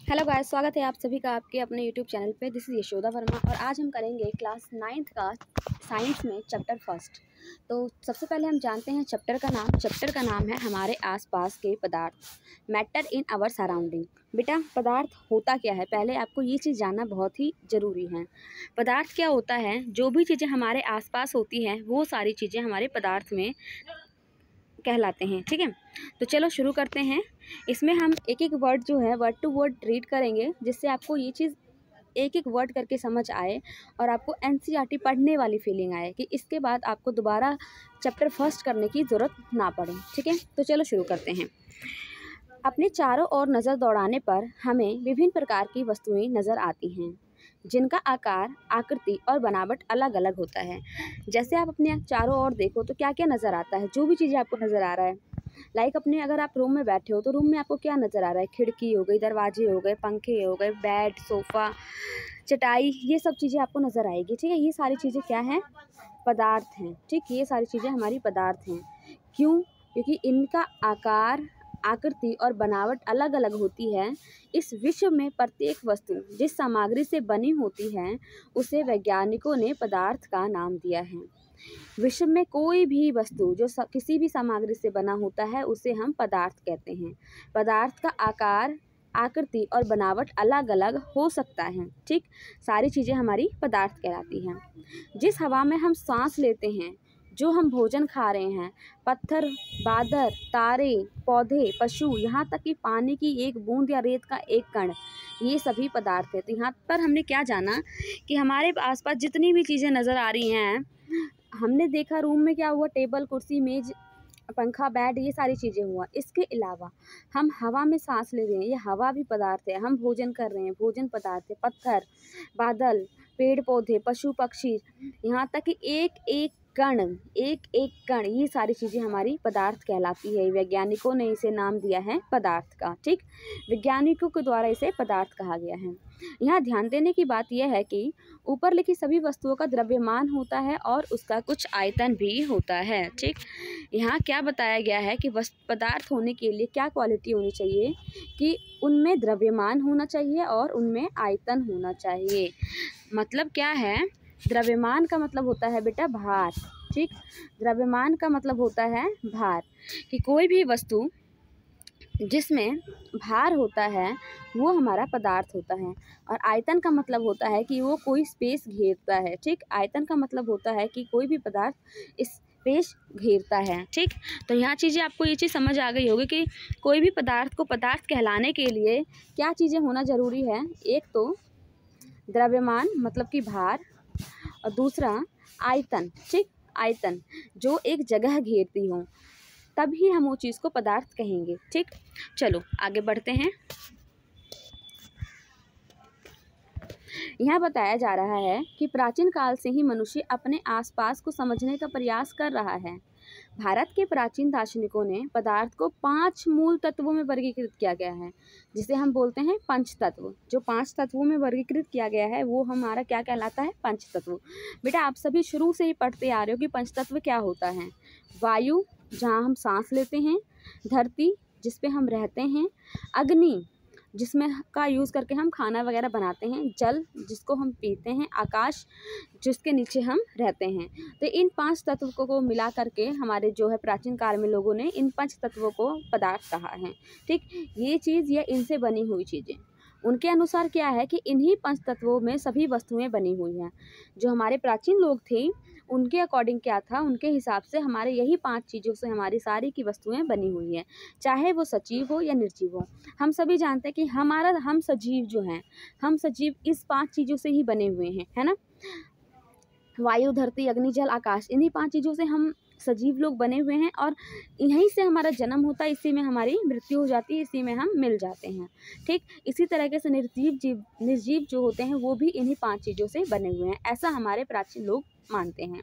Hello guys, स्वागत है आप सभी का आपके अपने यूट्यूब चैनल पे। दिस इज़ यशोदा वर्मा और आज हम करेंगे क्लास 9th का साइंस में चैप्टर फर्स्ट। तो सबसे पहले हम जानते हैं चैप्टर का नाम है हमारे आसपास के पदार्थ, मैटर इन आवर सराउंडिंग। बेटा, पदार्थ होता क्या है, पहले आपको ये चीज़ जानना बहुत ही ज़रूरी है। पदार्थ क्या होता है, जो भी चीज़ें हमारे आसपास होती हैं वो सारी चीज़ें हमारे पदार्थ में कहलाते हैं। ठीक है, तो चलो शुरू करते हैं। इसमें हम एक एक वर्ड जो है वर्ड टू वर्ड रीड करेंगे, जिससे आपको ये चीज़ एक एक वर्ड करके समझ आए और आपको एनसीईआरटी पढ़ने वाली फीलिंग आए कि इसके बाद आपको दोबारा चैप्टर फर्स्ट करने की ज़रूरत ना पड़े। ठीक है, तो चलो शुरू करते हैं। अपने चारों ओर नज़र दौड़ाने पर हमें विभिन्न प्रकार की वस्तुएं नज़र आती हैं, जिनका आकार, आकृति और बनावट अलग अलग होता है। जैसे आप अपने चारों ओर देखो तो क्या क्या नज़र आता है, जो भी चीज़ें आपको नज़र आ रहा है। लाइक अपने अगर आप रूम में बैठे हो तो रूम में आपको क्या नज़र आ रहा है, खिड़की हो गई, दरवाजे हो गए, पंखे हो गए, बेड, सोफ़ा, चटाई, ये सब चीज़ें आपको नज़र आएगी। ठीक है, ये सारी चीज़ें क्या हैं, पदार्थ हैं। ठीक, ये सारी चीज़ें हमारी पदार्थ हैं। क्यों? क्योंकि इनका आकार, आकृति और बनावट अलग अलग होती है। इस विश्व में प्रत्येक वस्तु जिस सामग्री से बनी होती है उसे वैज्ञानिकों ने पदार्थ का नाम दिया है। विश्व में कोई भी वस्तु जो किसी भी सामग्री से बना होता है उसे हम पदार्थ कहते हैं। पदार्थ का आकार, आकृति और बनावट अलग अलग हो सकता है। ठीक, सारी चीज़ें हमारी पदार्थ कहलाती हैं। जिस हवा में हम सांस लेते हैं, जो हम भोजन खा रहे हैं, पत्थर, बादल, तारे, पौधे, पशु, यहाँ तक कि पानी की एक बूंद या रेत का एक कण, ये सभी पदार्थ हैं। तो यहाँ पर हमने क्या जाना कि हमारे आसपास जितनी भी चीज़ें नज़र आ रही हैं, हमने देखा रूम में क्या हुआ, टेबल, कुर्सी, मेज, पंखा, बेड, ये सारी चीज़ें हुआ। इसके अलावा हम हवा में सांस ले रहे हैं, ये हवा भी पदार्थ है। हम भोजन कर रहे हैं, भोजन पदार्थ है। पत्थर, बादल, पेड़ पौधे, पशु पक्षी, यहाँ तक कि एक एक कण, ये सारी चीज़ें हमारी पदार्थ कहलाती है। वैज्ञानिकों ने इसे नाम दिया है पदार्थ का। ठीक, वैज्ञानिकों के द्वारा इसे पदार्थ कहा गया है। यहाँ ध्यान देने की बात यह है कि ऊपर लिखी सभी वस्तुओं का द्रव्यमान होता है और उसका कुछ आयतन भी होता है। ठीक, यहाँ क्या बताया गया है कि पदार्थ होने के लिए क्या क्वालिटी होनी चाहिए, कि उनमें द्रव्यमान होना चाहिए और उनमें आयतन होना चाहिए। मतलब क्या है, द्रव्यमान का मतलब होता है बेटा भार। ठीक, द्रव्यमान का मतलब होता है भार, कि कोई भी वस्तु जिसमें भार होता है वो हमारा पदार्थ होता है। और आयतन का मतलब होता है कि वो कोई स्पेस घेरता है। ठीक, आयतन का मतलब होता है कि कोई भी पदार्थ स्पेस घेरता है। ठीक, तो यहाँ चीज़ें आपको ये चीज़ समझ आ गई होगी कि कोई भी पदार्थ को पदार्थ कहलाने के लिए क्या चीज़ें होना ज़रूरी है। एक तो द्रव्यमान मतलब कि भार, और दूसरा आयतन। ठीक, आयतन जो एक जगह घेरती हो, तभी हम वो चीज़ को पदार्थ कहेंगे। ठीक, चलो आगे बढ़ते हैं। यहाँ बताया जा रहा है कि प्राचीन काल से ही मनुष्य अपने आसपास को समझने का प्रयास कर रहा है। भारत के प्राचीन दार्शनिकों ने पदार्थ को 5 मूल तत्वों में वर्गीकृत किया गया है, जिसे हम बोलते हैं पंच तत्व। जो 5 तत्वों में वर्गीकृत किया गया है वो हमारा क्या कहलाता है, पंच तत्व। बेटा, आप सभी शुरू से ही पढ़ते आ रहे हो कि पंच तत्व क्या होता है। वायु, जहाँ हम सांस लेते हैं, धरती जिस पे हम रहते हैं, अग्नि जिसमें का यूज़ करके हम खाना वगैरह बनाते हैं, जल जिसको हम पीते हैं, आकाश जिसके नीचे हम रहते हैं। तो इन 5 तत्वों को मिला करके हमारे जो है प्राचीन काल में लोगों ने इन 5 तत्वों को पदार्थ कहा है। ठीक, ये चीज़ या इनसे बनी हुई चीज़ें, उनके अनुसार क्या है कि इन्हीं 5 तत्वों में सभी वस्तुएं बनी हुई हैं। जो हमारे प्राचीन लोग थे उनके अकॉर्डिंग क्या था, उनके हिसाब से हमारे यही 5 चीज़ों से हमारी सारी की वस्तुएं बनी हुई हैं, चाहे वो सजीव हो या निर्जीव हो। हम सभी जानते हैं कि हम सजीव जो हैं, हम सजीव इस 5 चीज़ों से ही बने हुए हैं, है ना। वायु, धरती, अग्नि, जल, आकाश, इन्हीं 5 चीज़ों से हम सजीव लोग बने हुए हैं और यहीं से हमारा जन्म होता है, इसी में हमारी मृत्यु हो जाती है, इसी में हम मिल जाते हैं। ठीक, इसी तरीके से निर्जीव जो होते हैं वो भी इन्हीं 5 चीज़ों से बने हुए हैं। ऐसा हमारे प्राचीन लोग मानते हैं।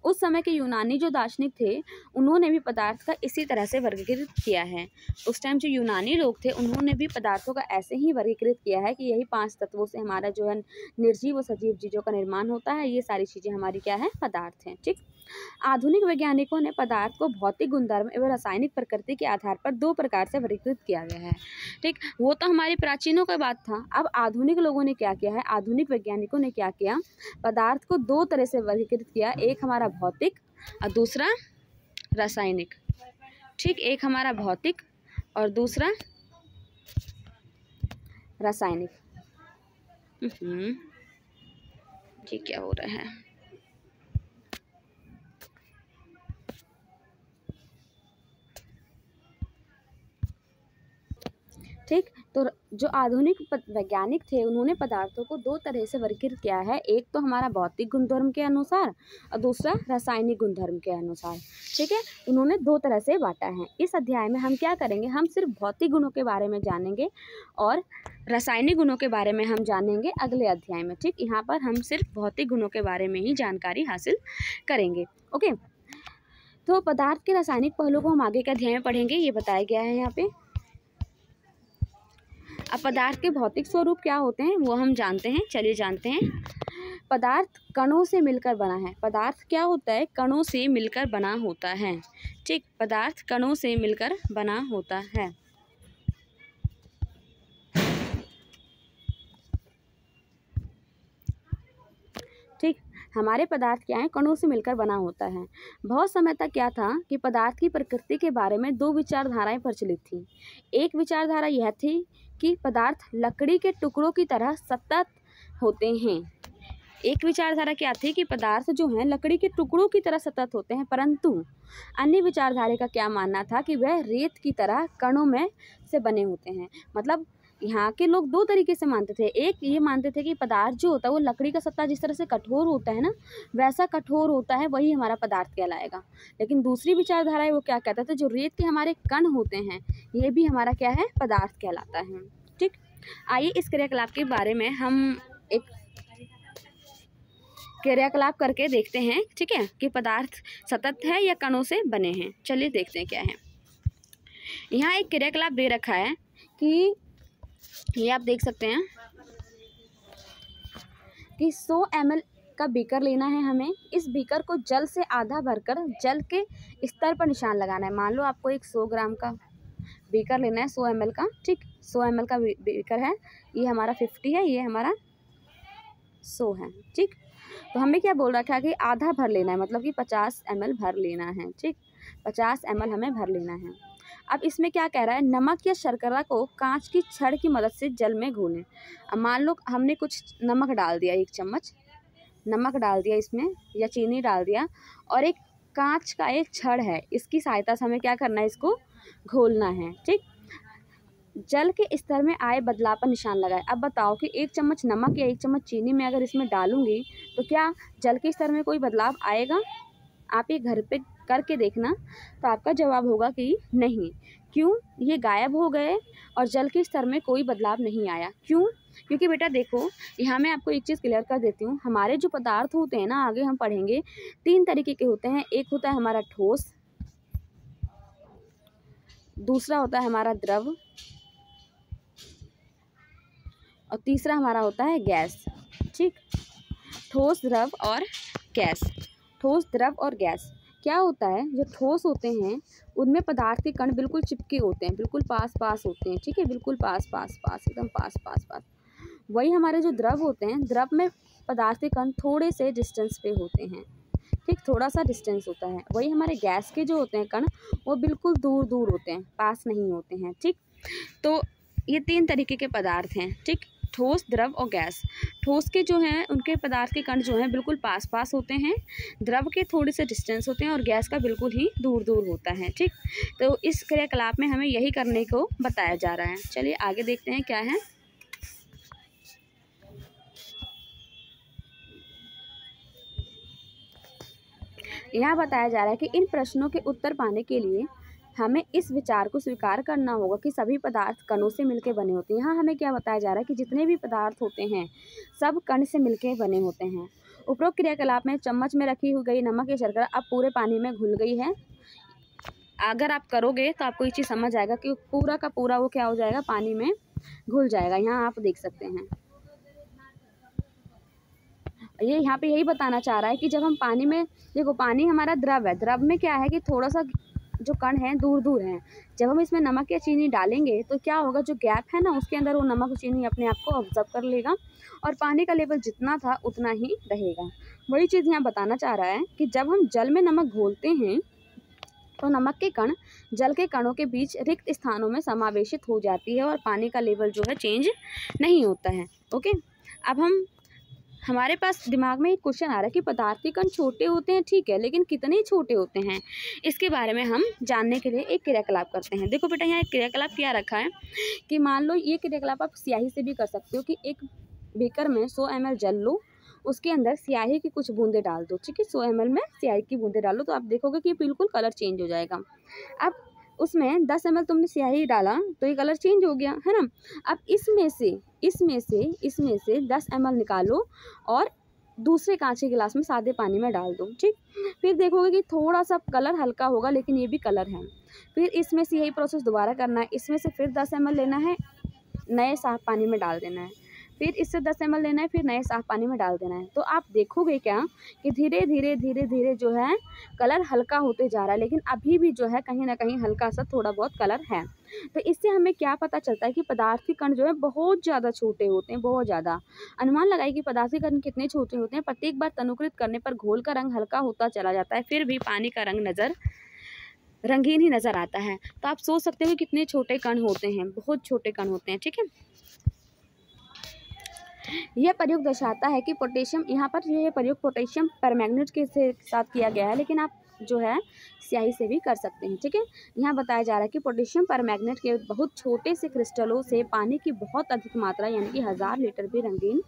उस समय के यूनानी जो दार्शनिक थे उन्होंने भी पदार्थ का इसी तरह से वर्गीकृत किया है। उस टाइम जो यूनानी लोग थे उन्होंने भी पदार्थों का ऐसे ही वर्गीकृत किया है कि यही 5 तत्वों से हमारा जो है निर्जीव और सजीव चीज़ों का निर्माण होता है। ये सारी चीज़ें हमारी क्या है, पदार्थ हैं। ठीक, आधुनिक वैज्ञानिकों ने पदार्थ को भौतिक गुणधर्म एवं रासायनिक प्रकृति के आधार पर 2 प्रकार से वर्गीकृत किया गया है। ठीक, वो तो हमारे प्राचीनों का बात था। अब आधुनिक लोगों ने क्या किया है, आधुनिक वैज्ञानिकों ने क्या किया, पदार्थ को 2 तरह से वर्गीकृत किया। एक हमारा भौतिक और दूसरा रासायनिक। ठीक, एक हमारा भौतिक और दूसरा रासायनिक। ठीक, क्या हो रहा है? ठीक, तो जो आधुनिक वैज्ञानिक थे उन्होंने पदार्थों को 2 तरह से वर्गीकृत किया है। एक तो हमारा भौतिक गुणधर्म के अनुसार और दूसरा रासायनिक गुणधर्म के अनुसार। ठीक है, उन्होंने 2 तरह से बांटा है। इस अध्याय में हम क्या करेंगे, हम सिर्फ भौतिक गुणों के बारे में जानेंगे और रासायनिक गुणों के बारे में हम जानेंगे अगले अध्याय में। ठीक, यहाँ पर हम सिर्फ भौतिक गुणों के बारे में ही जानकारी हासिल करेंगे। ओके, तो पदार्थ के रासायनिक पहलू को हम आगे के अध्याय में पढ़ेंगे, ये बताया गया है यहाँ पे। अब पदार्थ के भौतिक स्वरूप क्या होते हैं वो हम जानते हैं। चलिए जानते हैं। पदार्थ कणों से मिलकर बना है। पदार्थ क्या होता है, कणों से मिलकर बना होता है। ठीक, पदार्थ कणों से मिलकर बना होता है। ठीक, हमारे पदार्थ क्या है, कणों से मिलकर बना होता है। बहुत समय तक क्या था कि पदार्थ की प्रकृति के बारे में 2 विचारधाराएं प्रचलित थी। एक विचारधारा यह थी कि पदार्थ लकड़ी के टुकड़ों की तरह सतत होते हैं। एक विचारधारा क्या थी कि पदार्थ जो हैं लकड़ी के टुकड़ों की तरह सतत होते हैं, परंतु अन्य विचारधारा का क्या मानना था कि वह रेत की तरह कणों में से बने होते हैं। मतलब यहाँ के लोग 2 तरीके से मानते थे। एक ये मानते थे कि पदार्थ जो होता है वो लकड़ी का सत्ता जिस तरह से कठोर होता है ना, वैसा कठोर होता है, वही हमारा पदार्थ कहलाएगा। लेकिन दूसरी विचारधारा है वो क्या कहता था, जो रेत के हमारे कण होते हैं ये भी हमारा क्या है, पदार्थ कहलाता है। ठीक, आइए इस क्रियाकलाप के बारे में हम एक क्रियाकलाप करके देखते हैं। ठीक है, कि पदार्थ सतत है या कणों से बने हैं। चलिए देखते हैं क्या है। यहाँ एक क्रियाकलाप दे रखा है कि ये आप देख सकते हैं कि 100 ml का बीकर लेना है हमें। इस बीकर को जल से आधा भरकर जल के स्तर पर निशान लगाना है। मान लो आपको एक 100 ग्राम का बीकर लेना है, 100 ml का। ठीक, 100 ml का बीकर है, ये हमारा 50 है, ये हमारा 100 है। ठीक, तो हमें क्या बोल रखा है कि आधा भर लेना है, मतलब कि 50 ml भर लेना है। ठीक, 50 ml हमें भर लेना है। अब इसमें क्या कह रहा है, नमक या शर्करा को कांच की छड़ की मदद से जल में घोलें। अब मान लो हमने कुछ नमक डाल दिया, 1 चम्मच नमक डाल दिया इसमें या चीनी डाल दिया, और एक कांच का एक छड़ है, इसकी सहायता से हमें क्या करना है, इसको घोलना है। ठीक, जल के स्तर में आए बदलाव पर निशान लगाए। अब बताओ कि 1 चम्मच नमक या 1 चम्मच चीनी में अगर इसमें डालूंगी तो क्या जल के स्तर में कोई बदलाव आएगा? आप ये घर पे करके देखना, तो आपका जवाब होगा कि नहीं। क्यों? ये गायब हो गए और जल के स्तर में कोई बदलाव नहीं आया। क्यों? क्योंकि बेटा देखो, यहाँ मैं आपको एक चीज़ क्लियर कर देती हूँ। हमारे जो पदार्थ होते हैं ना, आगे हम पढ़ेंगे, 3 तरीके के होते हैं। एक होता है हमारा ठोस, दूसरा होता है हमारा द्रव, और तीसरा हमारा होता है गैस। ठीक, ठोस, द्रव और गैस। ठोस, द्रव और गैस क्या होता है, जो ठोस होते हैं उनमें पदार्थ के कण बिल्कुल चिपके होते हैं, बिल्कुल पास पास होते हैं। ठीक है, बिल्कुल पास पास पास, एकदम पास पास पास। वही हमारे जो द्रव होते हैं, द्रव में पदार्थ के कण थोड़े से डिस्टेंस पे होते हैं। ठीक, थोड़ा सा डिस्टेंस होता है। वही हमारे गैस के जो होते हैं कण, वो बिल्कुल दूर दूर होते हैं, पास नहीं होते हैं। ठीक, तो ये 3 तरीके के पदार्थ हैं। ठीक, ठोस, द्रव और गैस। ठोस के जो हैं उनके पदार्थ के कण जो हैं बिल्कुल पास पास होते हैं, द्रव के थोड़े से डिस्टेंस होते हैं, और गैस का बिल्कुल ही दूर दूर होता है। ठीक, तो इस क्रियाकलाप में हमें यही करने को बताया जा रहा है। चलिए आगे देखते हैं क्या है। यहाँ बताया जा रहा है कि इन प्रश्नों के उत्तर पाने के लिए हमें इस विचार को स्वीकार करना होगा कि सभी पदार्थ कणों से मिलकर बने होते हैं। यहाँ हमें क्या बताया जा रहा है कि जितने भी पदार्थ होते हैं सब कण से मिलकर बने होते हैं। उपरोक्त क्रियाकलाप में चम्मच में रखी हुई नमक या शर्करा अब पूरे पानी में घुल गई है। अगर आप करोगे तो आपको ये चीज़ समझ आएगा कि पूरा का पूरा वो क्या हो जाएगा, पानी में घुल जाएगा। यहाँ आप देख सकते हैं, ये यहाँ पे यही बताना चाह रहा है कि जब हम पानी में, देखो पानी हमारा द्रव है, द्रव में क्या है कि थोड़ा सा जो कण है दूर दूर हैं। जब हम इसमें नमक या चीनी डालेंगे तो क्या होगा, जो गैप है ना उसके अंदर वो नमक और चीनी अपने आप को ऑब्जर्व कर लेगा और पानी का लेवल जितना था उतना ही रहेगा। वही चीज़ यहाँ बताना चाह रहा है कि जब हम जल में नमक घोलते हैं तो नमक के कण जल के कणों के बीच रिक्त स्थानों में समावेशित हो जाती है और पानी का लेवल जो है चेंज नहीं होता है। ओके, अब हमारे पास दिमाग में एक क्वेश्चन आ रहा है कि पदार्थ के कण छोटे होते हैं, ठीक है, लेकिन कितने छोटे होते हैं, इसके बारे में हम जानने के लिए एक क्रियाकलाप करते हैं। देखो बेटा, यहाँ एक क्रियाकलाप क्या रखा है कि मान लो ये क्रियाकलाप आप स्याही से भी कर सकते हो कि एक बेकर में 100 ml जल लो, उसके अंदर स्याही की कुछ बूंदे डाल दो, ठीक है, 100 ml में स्याही की बूंदे डालो तो आप देखोगे कि बिल्कुल कलर चेंज हो जाएगा। अब उसमें 10 ml तुमने स्याही डाला तो ये कलर चेंज हो गया है ना। अब इसमें से 10 ml निकालो और दूसरे कांच के गिलास में सादे पानी में डाल दो, ठीक। फिर देखोगे कि थोड़ा सा कलर हल्का होगा लेकिन ये भी कलर है। फिर इसमें से यही प्रोसेस दोबारा करना है, इसमें से फिर 10 ml लेना है, नए साफ पानी में डाल देना है, फिर इससे 10 ml लेना है, फिर नए साफ पानी में डाल देना है। तो आप देखोगे क्या कि धीरे धीरे जो है कलर हल्का होते जा रहा है, लेकिन अभी भी जो है कहीं ना कहीं हल्का सा थोड़ा बहुत कलर है। तो इससे हमें क्या पता चलता है कि पदार्थ के कण जो है बहुत ज़्यादा छोटे होते हैं, बहुत ज़्यादा। अनुमान लगाइए कि पदार्थ के कण कितने छोटे होते हैं। प्रत्येक बार तनुकृत करने पर घोल का रंग हल्का होता चला जाता है, फिर भी पानी का रंग रंगीन ही नज़र आता है। तो आप सोच सकते हो कितने छोटे कण होते हैं, बहुत छोटे कण होते हैं, ठीक है। यह प्रयोग दर्शाता है कि पोटेशियम, यहाँ पर यह प्रयोग पोटेशियम परमैंगनेट के साथ किया गया है, लेकिन आप जो है स्याही से भी कर सकते हैं, ठीक है। यहाँ बताया जा रहा है कि पोटेशियम परमैंगनेट के बहुत छोटे से क्रिस्टलों से पानी की बहुत अधिक मात्रा यानी कि 1000 लीटर भी रंगीन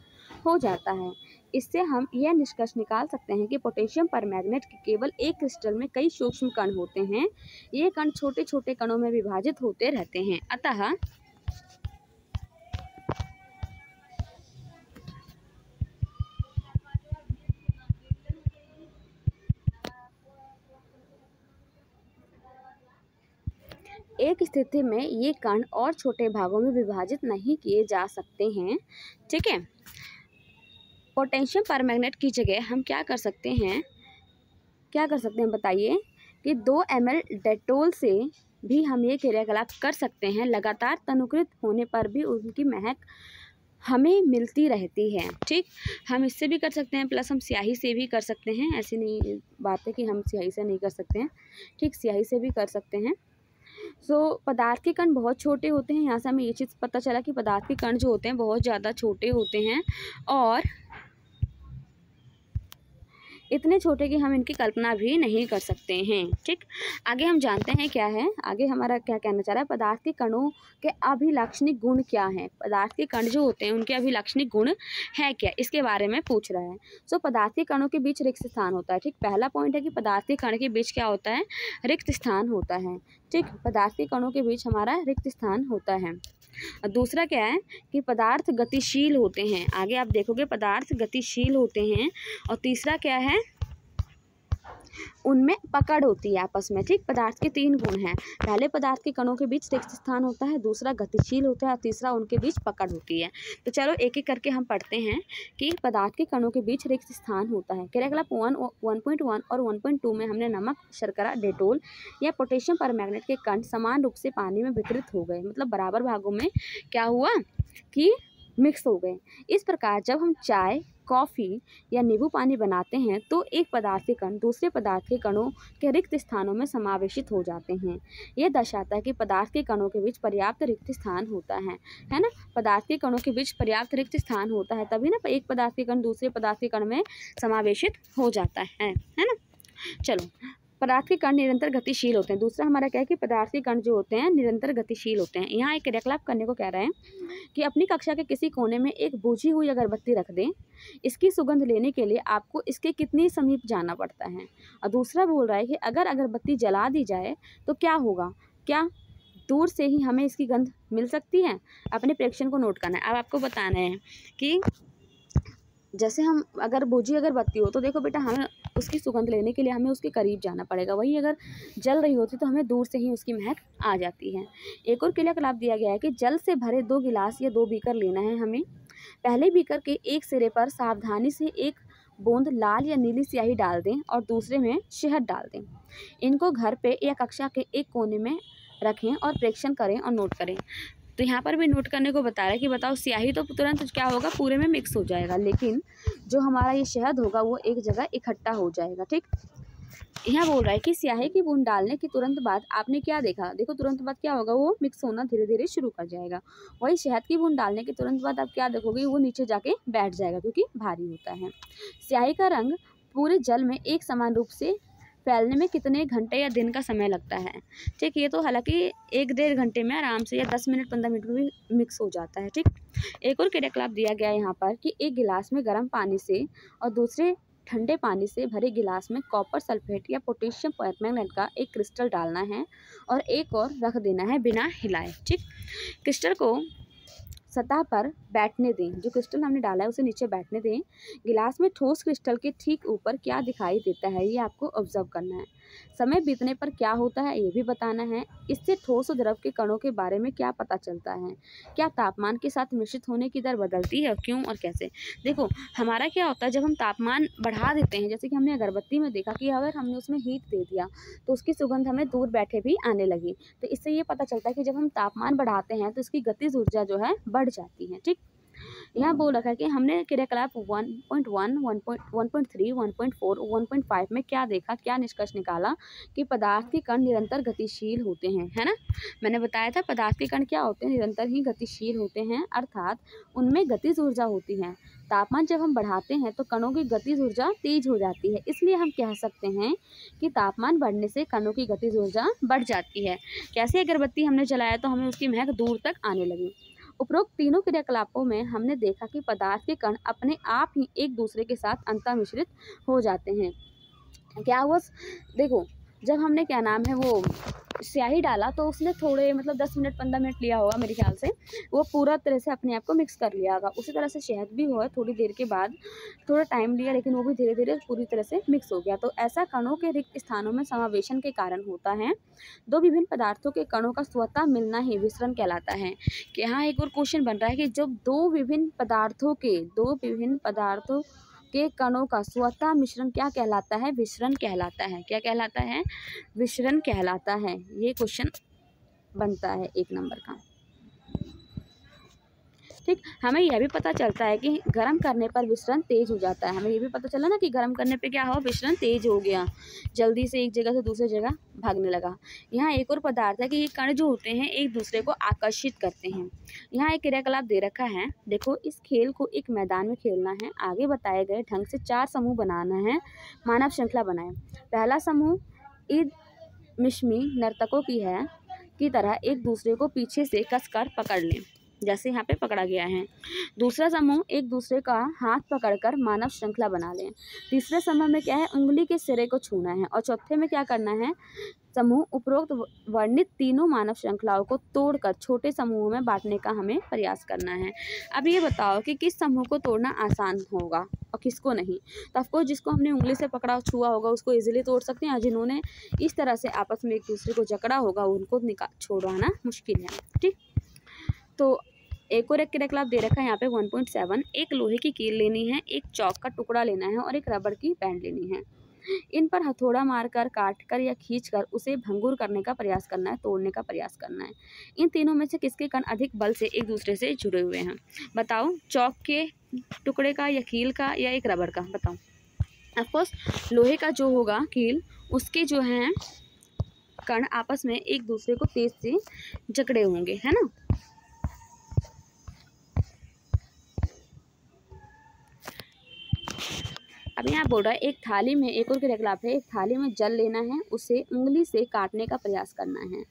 हो जाता है। इससे हम यह निष्कर्ष निकाल सकते हैं कि पोटेशियम परमैंगनेट के केवल एक क्रिस्टल में कई सूक्ष्म कण होते हैं। ये कण छोटे छोटे कणों में विभाजित होते रहते हैं। अतः एक स्थिति में ये कण और छोटे भागों में विभाजित नहीं किए जा सकते हैं, ठीक है। पोटेशियम परमैंगनेट की जगह हम क्या कर सकते हैं बताइए कि 2 ml डेटोल से भी हम ये क्रियाकलाप कर सकते हैं। लगातार तनुकृत होने पर भी उनकी महक हमें मिलती रहती है, ठीक। हम इससे भी कर सकते हैं, प्लस हम स्याही से भी कर सकते हैं। ऐसी नहीं बात है कि हम स्याही से नहीं कर सकते हैं, ठीक, स्याही से भी कर सकते हैं। पदार्थ के कण बहुत छोटे होते हैं। यहाँ से हमें ये चीज़ पता चला कि पदार्थ के कण जो होते हैं बहुत ज़्यादा छोटे होते हैं और इतने छोटे कि हम इनकी कल्पना भी नहीं कर सकते हैं, ठीक। आगे हम जानते हैं क्या है, आगे हमारा क्या कहना चाह रहा है, पदार्थ के कणों के अभिलाक्षणिक गुण क्या हैं। पदार्थ के कण जो होते हैं उनके अभिलाक्षणिक गुण है क्या, इसके बारे में पूछ रहा है। पदार्थ के कणों के बीच रिक्त स्थान होता है, ठीक। पहला पॉइंट है कि पदार्थ के कण के बीच क्या होता है, रिक्त स्थान होता है, ठीक। पदार्थ के कणों के बीच हमारा रिक्त स्थान होता है। और दूसरा क्या है कि पदार्थ गतिशील होते हैं। आगे आप देखोगे पदार्थ गतिशील होते हैं। और तीसरा क्या है, उनमें पकड़ होती है आपस में, ठीक। पदार्थ के 3 गुण हैं। पहले पदार्थ के कणों के बीच रिक्त स्थान होता है, दूसरा गतिशील होता है और तीसरा उनके बीच पकड़ होती है। तो चलो एक एक करके हम पढ़ते हैं कि पदार्थ के कणों के बीच रिक्त स्थान होता है। क्रियाकलाप 1.1 और 1.2 में हमने नमक, शर्करा, डेटोल या पोटेशियम परमैंगनेट के कण समान रूप से पानी में वितरित हो गए, मतलब बराबर भागों में क्या हुआ कि मिक्स हो गए। इस प्रकार जब हम चाय, कॉफ़ी या नींबू पानी बनाते हैं तो एक पदार्थ के कण दूसरे पदार्थ के कणों के रिक्त स्थानों में समावेशित हो जाते हैं। यह दर्शाता है कि पदार्थ के कणों के बीच पर्याप्त रिक्त स्थान होता है ना। पदार्थ के कणों के बीच पर्याप्त रिक्त स्थान होता है तभी ना एक पदार्थ के कण दूसरे पदार्थ के कण में समावेशित हो जाता है ना। चलो पदार्थ के कण निरंतर गतिशील होते हैं। दूसरा हमारा क्या है कि पदार्थ के कण जो होते हैं निरंतर गतिशील होते हैं। यहाँ एक क्रियाकलाप करने को कह रहे हैं कि अपनी कक्षा के किसी कोने में एक बुझी हुई अगरबत्ती रख दें। इसकी सुगंध लेने के लिए आपको इसके कितनी समीप जाना पड़ता है। और दूसरा बोल रहा है कि अगर अगरबत्ती जला दी जाए तो क्या होगा, क्या दूर से ही हमें इसकी गंध मिल सकती है। अपने प्रेक्षण को नोट करना है। अब आपको बताना है कि जैसे हम अगर बुझी अगरबत्ती हो तो देखो बेटा, हमें उसकी सुगंध लेने के लिए हमें उसके करीब जाना पड़ेगा। वही अगर जल रही होती तो हमें दूर से ही उसकी महक आ जाती है। एक और क्रियाकलाप दिया गया है कि जल से भरे 2 गिलास या 2 बीकर लेना है हमें। पहले बीकर के एक सिरे पर सावधानी से एक बूंद लाल या नीली स्याही डाल दें और दूसरे में शहद डाल दें। इनको घर पे या कक्षा के एक कोने में रखें और प्रेक्षण करें और नोट करें। तो यहाँ पर भी नोट करने को बता रहा है कि बताओ, स्याही तो तुरंत क्या होगा, पूरे में मिक्स हो जाएगा, लेकिन जो हमारा ये शहद होगा वो एक जगह इकट्ठा हो जाएगा। ठीक, यहाँ बोल रहा है कि स्याही की बूंद डालने के तुरंत बाद आपने क्या देखा। देखो तुरंत बाद क्या होगा, वो मिक्स होना धीरे धीरे शुरू कर जाएगा। वही शहद की बूंद डालने के तुरंत बाद आप क्या देखोगे, वो नीचे जाके बैठ जाएगा क्योंकि भारी होता है। स्याही का रंग पूरे जल में एक समान रूप से फैलने में कितने घंटे या दिन का समय लगता है। ठीक, ये तो हालांकि 1-1.5 घंटे में आराम से, या 10 मिनट 15 मिनट में भी मिक्स हो जाता है। ठीक, एक और क्रियाकलाप दिया गया है यहाँ पर कि एक गिलास में गर्म पानी से और दूसरे ठंडे पानी से भरे गिलास में कॉपर सल्फेट या पोटेशियम परमैंगनेट का एक क्रिस्टल डालना है और एक और रख देना है बिना हिलाए। ठीक, क्रिस्टल को सतह पर बैठने दें। जो क्रिस्टल हमने डाला है उसे नीचे बैठने दें। गिलास में ठोस क्रिस्टल के ठीक ऊपर क्या दिखाई देता है, ये आपको ऑब्जर्व करना है। समय बीतने पर क्या होता है ये भी बताना है। इससे ठोस और द्रव के कणों के बारे में क्या पता चलता है। क्या तापमान के साथ मिश्रित होने की दर बदलती है, क्यों और कैसे। देखो हमारा क्या होता है, जब हम तापमान बढ़ा देते हैं, जैसे कि हमने अगरबत्ती में देखा कि अगर हमने उसमें हीट दे दिया तो उसकी सुगंध हमें दूर बैठे भी आने लगी। तो इससे ये पता चलता है कि जब हम तापमान बढ़ाते हैं तो इसकी गतिज ऊर्जा जो है बढ़ जाती है। ठीक, यहाँ बोल रखा है कि हमने क्रियाकलाप 1.1, 1.3, 1.4, 1.5 में क्या देखा, क्या निष्कर्ष निकाला कि पदार्थ के कण निरंतर गतिशील होते हैं, है ना। मैंने बताया था पदार्थ के कण क्या होते हैं, निरंतर ही गतिशील होते हैं, अर्थात उनमें गतिज ऊर्जा होती है। तापमान जब हम बढ़ाते हैं तो कणों की गतिज ऊर्जा तेज हो जाती है, इसलिए हम कह सकते हैं कि तापमान बढ़ने से कणों की गतिज ऊर्जा बढ़ जाती है। कैसे अगरबत्ती हमने जलाया तो हमें उसकी महक दूर तक आने लगी। उपरोक्त तीनों क्रियाकलापों में हमने देखा कि पदार्थ के कण अपने आप ही एक दूसरे के साथ अंतःमिश्रित हो जाते हैं। क्या हुआ, देखो जब हमने क्या नाम है वो स्याही डाला तो उसने थोड़े मतलब 10 मिनट 15 मिनट लिया होगा मेरे ख्याल से, वो पूरा तरह से अपने आप को मिक्स कर लिया होगा। उसी तरह से शहद भी हुआ, थोड़ी देर के बाद थोड़ा टाइम लिया लेकिन वो भी धीरे धीरे पूरी तरह से मिक्स हो गया। तो ऐसा कणों के रिक्त स्थानों में समावेशन के कारण होता है। दो विभिन्न पदार्थों के कणों का स्वतः मिलना ही विसरण कहलाता है। कि यहाँ एक और क्वेश्चन बन रहा है कि जब दो विभिन्न पदार्थों के कणों का स्वतः मिश्रण क्या कहलाता है, विसरण कहलाता है। क्या कहलाता है, विसरण कहलाता है। ये क्वेश्चन बनता है 1 नंबर का। ठीक, हमें यह भी पता चलता है कि गर्म करने पर विसरण तेज हो जाता है। हमें ये भी पता चला ना कि गर्म करने पे क्या हुआ, विसरण तेज हो गया, जल्दी से एक जगह से दूसरी जगह भागने लगा। यहाँ एक और पदार्थ है कि ये कण जो होते हैं एक दूसरे को आकर्षित करते हैं। यहाँ एक क्रियाकलाप दे रखा है, देखो इस खेल को एक मैदान में खेलना है। आगे बताए गए ढंग से 4 समूह बनाना है, मानव श्रृंखला बनाएं। पहला समूह ईद मिशमी नर्तकों की तरह एक दूसरे को पीछे से कसकर पकड़ लें, जैसे यहाँ पे पकड़ा गया है। दूसरा समूह एक दूसरे का हाथ पकड़कर मानव श्रृंखला बना लें। तीसरे समूह में क्या है, उंगली के सिरे को छूना है। और चौथे में क्या करना है, समूह उपरोक्त वर्णित तीनों मानव श्रृंखलाओं को तोड़कर छोटे समूहों में बांटने का हमें प्रयास करना है। अब ये बताओ कि किस समूह को तोड़ना आसान होगा और किसको नहीं। तो ऑफकोर्स जिसको हमने उंगली से पकड़ा छुआ होगा उसको इजीली तोड़ सकते हैं, और जिन्होंने इस तरह से आपस में एक दूसरे को जकड़ा होगा उनको छोड़ाना मुश्किल है। ठीक, तो एक और एक क्रियाकलाप दे रखा है यहाँ पे 1.7, एक लोहे की कील लेनी है, एक चौक का टुकड़ा लेना है और एक रबड़ की बैंड लेनी है। इन पर हथौड़ा मारकर, काटकर या खींचकर उसे भंगुर करने का प्रयास करना है, तोड़ने का प्रयास करना है। इन तीनों में से किसके कण अधिक बल से एक दूसरे से जुड़े हुए हैं, बताओ। चौक के टुकड़े का या कील का या एक रबड़ का, बताओ। ऑफकोर्स लोहे का जो होगा कील, उसके जो हैं कण आपस में एक दूसरे को तेज से जकड़े होंगे, है ना। अब अब यहाँ बोल रहा है एक थाली में, एक और क्रियाकलाप है, एक थाली में जल लेना है, उसे उंगली से काटने का प्रयास करना है।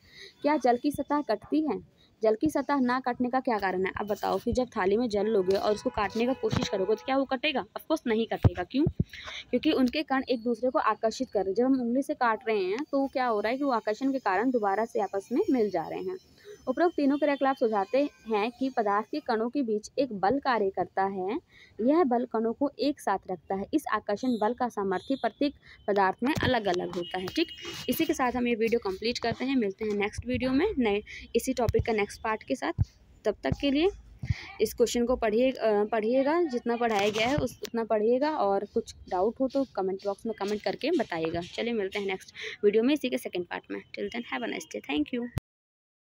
क्या जल की सतह कटती है? जल की सतह ना काटने का क्या कारण है? अब बताओ कि जब थाली में जल लोगे और उसको काटने का कोशिश करोगे तो क्या वो कटेगा? ऑफकोर्स नहीं कटेगा। क्यों? क्योंकि उनके कण एक दूसरे को आकर्षित कर रहे हैं। जब हम उंगली से काट रहे हैं तो क्या हो रहा है कि वो आकर्षण के कारण दोबारा से आपस में मिल जा रहे हैं। उपरोक्त तीनों क्रियाकलाप सुझाते हैं कि पदार्थ के कणों के बीच एक बल कार्य करता है। यह बल कणों को एक साथ रखता है। इस आकर्षण बल का सामर्थ्य प्रत्येक पदार्थ में अलग अलग होता है। ठीक, इसी के साथ हम ये वीडियो कंप्लीट करते हैं। मिलते हैं नेक्स्ट वीडियो में नए इसी टॉपिक का नेक्स्ट पार्ट के साथ। तब तक के लिए इस क्वेश्चन को पढ़िएगा, जितना पढ़ाया गया है उतना पढ़िएगा, और कुछ डाउट हो तो कमेंट बॉक्स में कमेंट करके बताइएगा। चलिए मिलते हैं नेक्स्ट वीडियो में इसी के सेकंड पार्ट में। Till then have a nice day. Thank you.